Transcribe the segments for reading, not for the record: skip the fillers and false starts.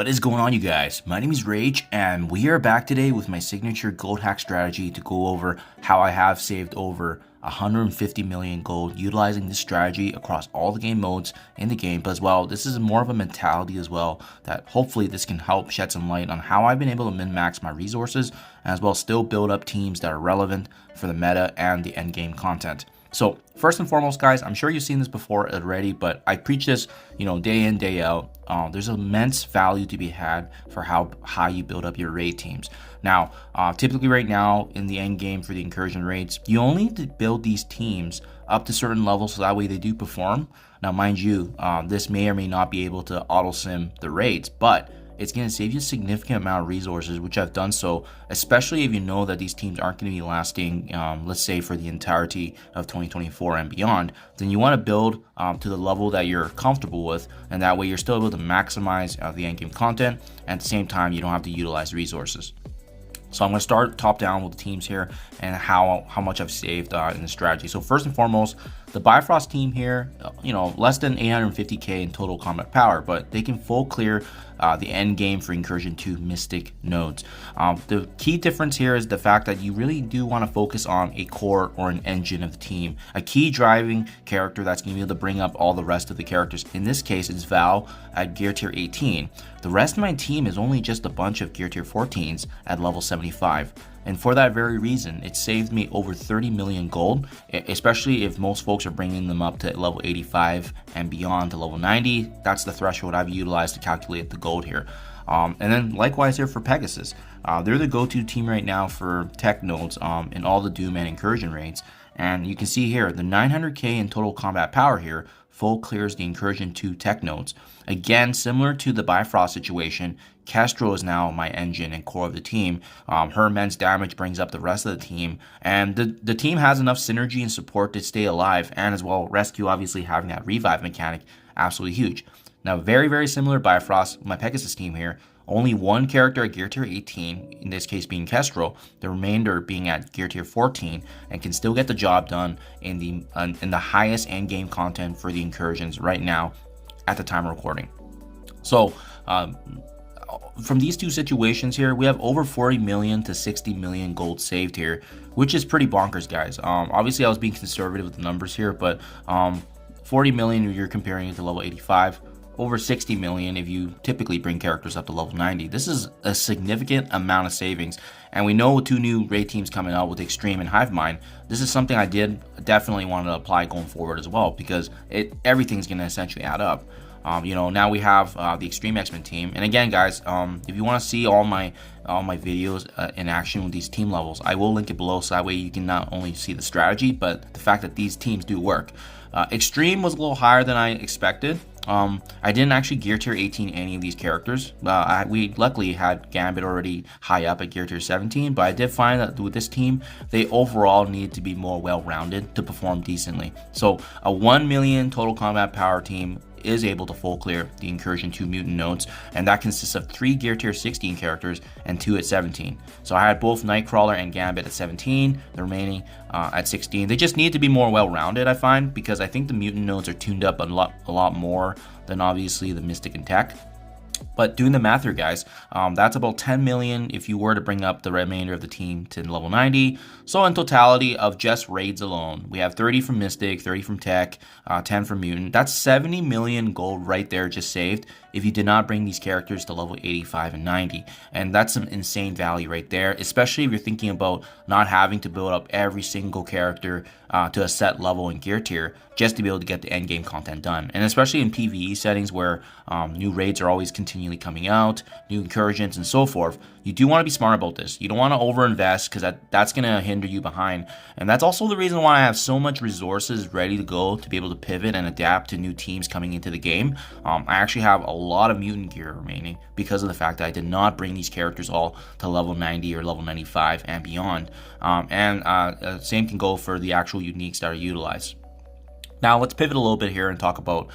What is going on, you guys? My name is Rayge, and we are back today with my signature gold hack strategy to go over how I have saved over 150 million gold utilizing this strategy across all the game modes in the game. But as well, this is more of a mentality as well, that hopefully this can help shed some light on how I've been able to min-max my resources and as well still build up teams that are relevant for the meta and the end game content. So first and foremost, guys, I'm sure you've seen this before already, but I preach this, day in, day out. There's immense value to be had for how high you build up your raid teams. Now, typically right now in the end game for the incursion raids, you only need to build these teams up to certain levels so that way they do perform. Now, mind you, this may or may not be able to auto sim the raids, but it's going to save you a significant amount of resources, which I've done so, especially if you know that these teams aren't going to be lasting, let's say, for the entirety of 2024 and beyond. Then you want to build to the level that you're comfortable with, and that way you're still able to maximize the endgame content, and at the same time, you don't have to utilize resources. So I'm going to start top down with the teams here and how much I've saved in the strategy. So first and foremost, the Bifrost team here, less than 850k in total combat power, but they can full clear the end game for incursion 2 mystic nodes. The key difference here is the fact that you really do want to focus on a core or an engine of the team, a key driving character that's going to be able to bring up all the rest of the characters. In this case, it's Val at gear tier 18. The rest of my team is only just a bunch of gear tier 14s at level 75. And for that very reason, it saved me over 30 million gold, especially if most folks are bringing them up to level 85 and beyond to level 90. That's the threshold I've utilized to calculate the gold here. And then likewise here for Pegasus. They're the go-to team right now for tech nodes in all the Doom and Incursion raids. And you can see here, the 900k in total combat power here full clears the Incursion 2 tech nodes. Again, similar to the Bifrost situation, Kestrel is now my engine and core of the team. Her immense damage brings up the rest of the team, and the team has enough synergy and support to stay alive, and as well Rescue obviously having that revive mechanic, absolutely huge. Now, very, very similar Bifrost, my Pegasus team here. Only one character at gear tier 18, in this case being Kestrel, the remainder being at gear tier 14, and can still get the job done in the highest end game content for the incursions right now at the time of recording. So from these two situations here, we have over 40 million to 60 million gold saved here, which is pretty bonkers, guys. Obviously I was being conservative with the numbers here, but 40 million if you're comparing it to level 85. Over 60 million if you typically bring characters up to level 90. This is a significant amount of savings. And we know with two new raid teams coming out with Extreme and Hivemind, this is something I definitely want to apply going forward as well, because everything's going to essentially add up. Now we have the Extreme X-Men team. And again, guys, if you want to see all my videos in action with these team levels, I will link it below, so that way you can not only see the strategy, but the fact that these teams do work. Extreme was a little higher than I expected. I didn't actually gear tier 18 any of these characters. We luckily had Gambit already high up at gear tier 17, but I did find that with this team, they overall needed to be more well-rounded to perform decently. So a 1 million total combat power team is able to full clear the Incursion 2 mutant nodes, and that consists of 3 gear tier 16 characters and 2 at 17. So I had both Nightcrawler and Gambit at 17, the remaining at 16. They just need to be more well-rounded, I find, because I think the mutant nodes are tuned up a lot more than obviously the Mystic and Tech. But doing the math here, guys, that's about 10 million if you were to bring up the remainder of the team to level 90. So in totality of just raids alone, we have 30 from Mystic, 30 from Tech, 10 from Mutant. That's 70 million gold right there just saved if you did not bring these characters to level 85 and 90. And that's some insane value right there, especially if you're thinking about not having to build up every single character to a set level and gear tier just to be able to get the end game content done. And especially in PvE settings where new raids are always continually coming out, new incursions and so forth, you do want to be smart about this. You don't want to overinvest, because that's going to hinder you behind. And that's also the reason why I have so much resources ready to go to be able to pivot and adapt to new teams coming into the game. I actually have a lot of mutant gear remaining because of the fact that I did not bring these characters all to level 90 or level 95 and beyond. Same can go for the actual uniques that are utilized. Now let's pivot a little bit here and talk about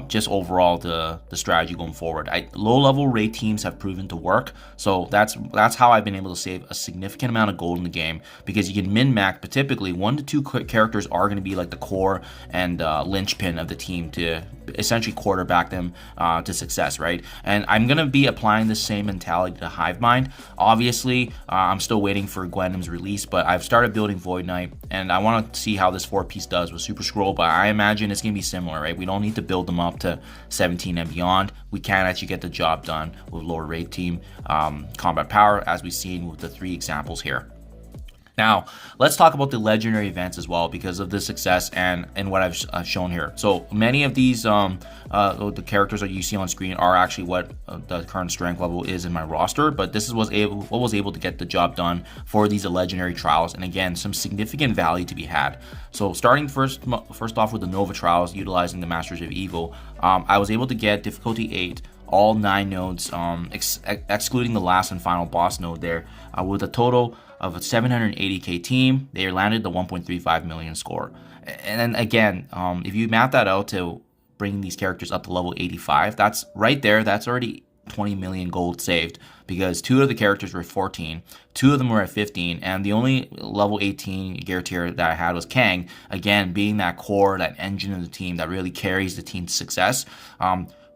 just overall the strategy going forward. Low-level raid teams have proven to work, so that's how I've been able to save a significant amount of gold in the game, because you can min-max, but typically 1 to 2 characters are going to be like the core and linchpin of the team to essentially quarterback them to success, right? And I'm going to be applying the same mentality to Hivemind. Obviously, I'm still waiting for Gwendolyn's release, but I've started building Void Knight, and I want to see how this 4-piece does with Super Scroll, but I imagine it's going to be similar, right? We don't need to build them up to 17 and beyond. We can actually get the job done with lower raid team combat power, as we've seen with the 3 examples here. Now, let's talk about the legendary events as well, because of the success and what I've shown here. So many of these, the characters that you see on screen are actually what the current strength level is in my roster, but this is what was able to get the job done for these legendary trials, and again, some significant value to be had. So starting first off with the Nova trials, utilizing the Masters of Evil, I was able to get difficulty 8, all 9 nodes, excluding the last and final boss node there, with a total of a 780k team. They landed the 1.35 million score. And then again, if you map that out to bringing these characters up to level 85, that's right there, that's already 20 million gold saved, because 2 of the characters were 14, 2 of them were at 15, and the only level 18 gear tier that I had was Kang, again being that core, that engine of the team that really carries the team to success.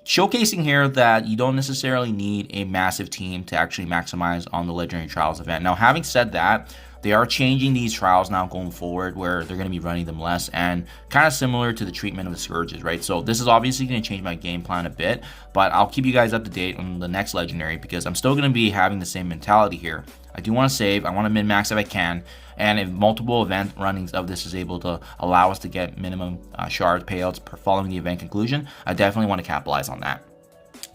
Showcasing here that you don't necessarily need a massive team to actually maximize on the Legendary Trials event. Now, having said that, they are changing these trials now going forward, where they're going to be running them less, and kind of similar to the treatment of the Scourges, right? So this is obviously going to change my game plan a bit, but I'll keep you guys up to date on the next Legendary, because I'm still going to be having the same mentality here. I do want to save, I want to min-max if I can, and if multiple event runnings of this is able to allow us to get minimum shard payouts following the event conclusion, I definitely want to capitalize on that.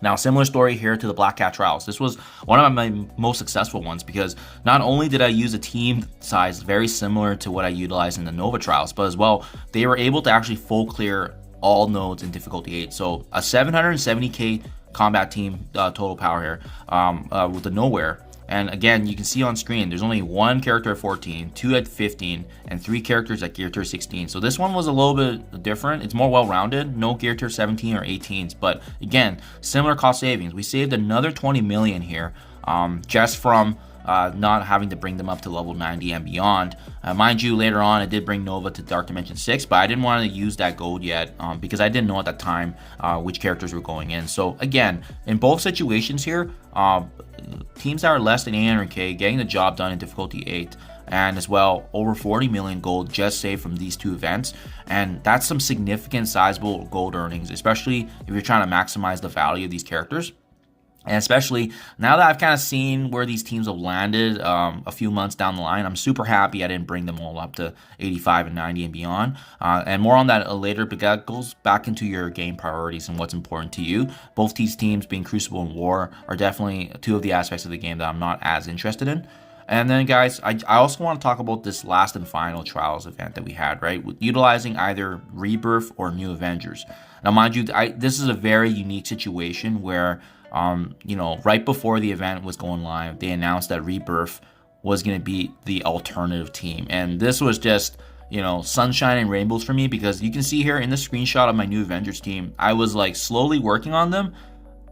Now, similar story here to the Black Cat trials. This was one of my most successful ones, because not only did I use a team size very similar to what I utilized in the Nova trials, but as well, they were able to actually full clear all nodes in difficulty 8. So a 770k combat team total power here with the Nowhere. And again, you can see on screen, there's only 1 character at 14, 2 at 15, and 3 characters at gear tier 16. So this one was a little bit different. It's more well-rounded, no gear tier 17 or 18s. But again, similar cost savings. We saved another 20 million here just from not having to bring them up to level 90 and beyond. Mind you, later on, I did bring Nova to Dark Dimension 6, but I didn't want to use that gold yet because I didn't know at that time which characters were going in. So again, in both situations here, teams that are less than 800k getting the job done in difficulty 8, and as well over 40 million gold just saved from these 2 events, and that's some significant sizable gold earnings, especially if you're trying to maximize the value of these characters. And especially now that I've kind of seen where these teams have landed a few months down the line, I'm super happy I didn't bring them all up to 85 and 90 and beyond. And more on that later, but that goes back into your game priorities and what's important to you. Both these teams, being Crucible and War, are definitely 2 of the aspects of the game that I'm not as interested in. And then, guys, I also want to talk about this last and final trials event that we had, right? Utilizing either Rebirth or New Avengers. Now, mind you, this is a very unique situation where you know, right before the event was going live, they announced that Rebirth was going to be the alternative team. And this was just, you know, sunshine and rainbows for me, because you can see here in the screenshot of my New Avengers team, I was like slowly working on them.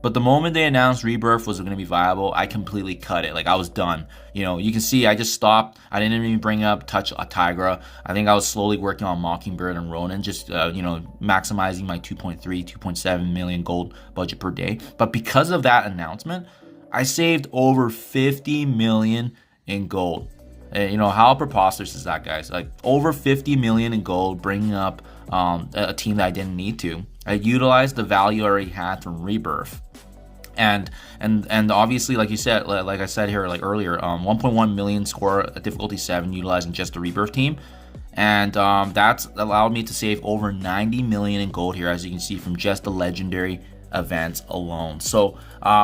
But the moment they announced Rebirth was going to be viable, I completely cut it. Like, I was done. You know, you can see I just stopped. I didn't even bring up Touch a Tigra. I think I was slowly working on Mockingbird and Ronin, just, you know, maximizing my 2.7 million gold budget per day. But because of that announcement, I saved over 50 million in gold. You know, how preposterous is that, guys? Like, over 50 million in gold, bringing up a team that I didn't need to. I utilized the value I already had from Rebirth. And obviously, like you said, like I said here, like earlier, 1.1 million score at difficulty 7 utilizing just the Rebirth team, and that's allowed me to save over 90 million in gold here, as you can see, from just the legendary events alone. So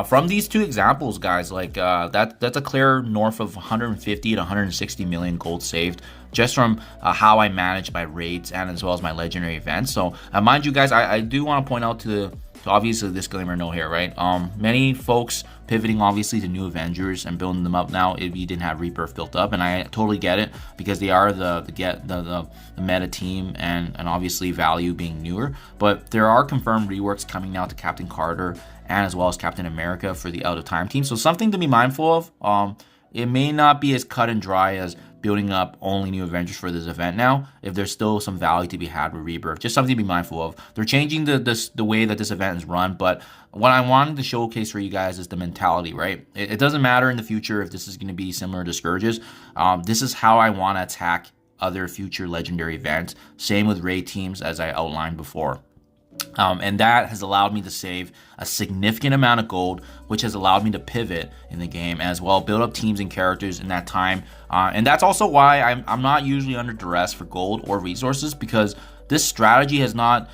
from these 2 examples, guys, like that's a clear north of 150 to 160 million gold saved just from how I manage my raids and as well as my legendary events. So mind you, guys, I do want to point out to obviously disclaimer note here, right? Many folks pivoting obviously to new Avengers and building them up now if you didn't have Rebirth built up, and I totally get it because they are the meta team and obviously value being newer. But there are confirmed reworks coming now to Captain Carter and as well as Captain America for the Out of Time team. So something to be mindful of. It may not be as cut and dry as building up only new Avengers for this event now, if there's still some value to be had with Rebirth. Just something to be mindful of. They're changing the way that this event is run, but what I wanted to showcase for you guys is the mentality, right? It doesn't matter in the future if this is going to be similar to Scourges. This is how I want to attack other future legendary events. Same with raid teams as I outlined before. And that has allowed me to save a significant amount of gold, which has allowed me to pivot in the game as well, build up teams and characters in that time. And that's also why I'm not usually under duress for gold or resources, because this strategy has not,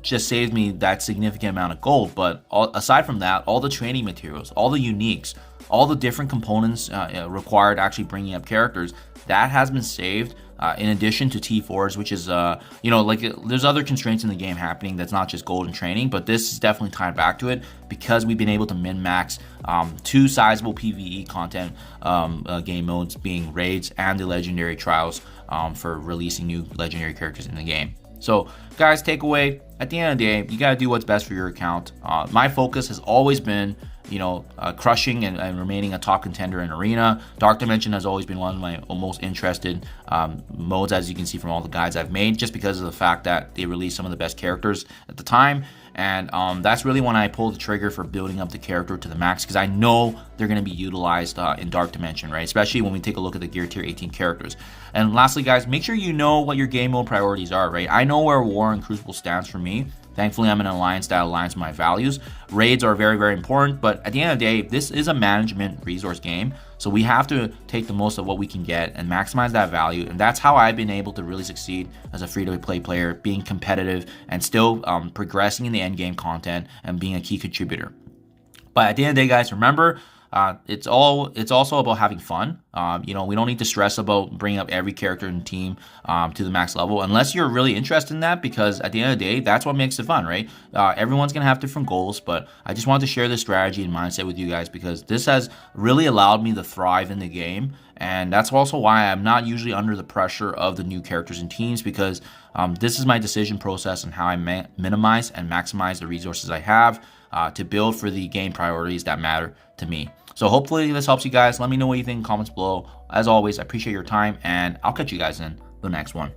just saved me that significant amount of gold. But aside from that, all the training materials, all the uniques, all the different components required actually bringing up characters, that has been saved. In addition to T4s, which is, there's other constraints in the game happening that's not just gold and training, but this is definitely tied back to it because we've been able to min-max 2 sizable PvE content game modes, being raids and the legendary trials for releasing new legendary characters in the game. So, guys, takeaway, at the end of the day, you gotta do what's best for your account. My focus has always been crushing and remaining a top contender in Arena. Dark Dimension has always been one of my most interested modes, as you can see from all the guides I've made, just because of the fact that they released some of the best characters at the time. And that's really when I pulled the trigger for building up the character to the max, because I know they're going to be utilized in Dark Dimension, right? Especially when we take a look at the Gear Tier 18 characters. And lastly, guys, make sure you know what your game mode priorities are, right? I know where War and Crucible stands for me. Thankfully, I'm in an alliance that aligns with my values. Raids are very, very important, but at the end of the day, this is a management resource game, so we have to take the most of what we can get and maximize that value, and that's how I've been able to really succeed as a free-to-play player, being competitive and still progressing in the end game content and being a key contributor. But at the end of the day, guys, remember, it's also about having fun. We don't need to stress about bringing up every character and team to the max level unless you're really interested in that, because at the end of the day, that's what makes it fun, right? Everyone's gonna have different goals, but I just wanted to share this strategy and mindset with you guys because this has really allowed me to thrive in the game, and that's also why I'm not usually under the pressure of the new characters and teams, because this is my decision process and how I minimize and maximize the resources I have to build for the game priorities that matter to me. So hopefully this helps you guys. Let me know what you think in the comments below. As always, I appreciate your time, and I'll catch you guys in the next one.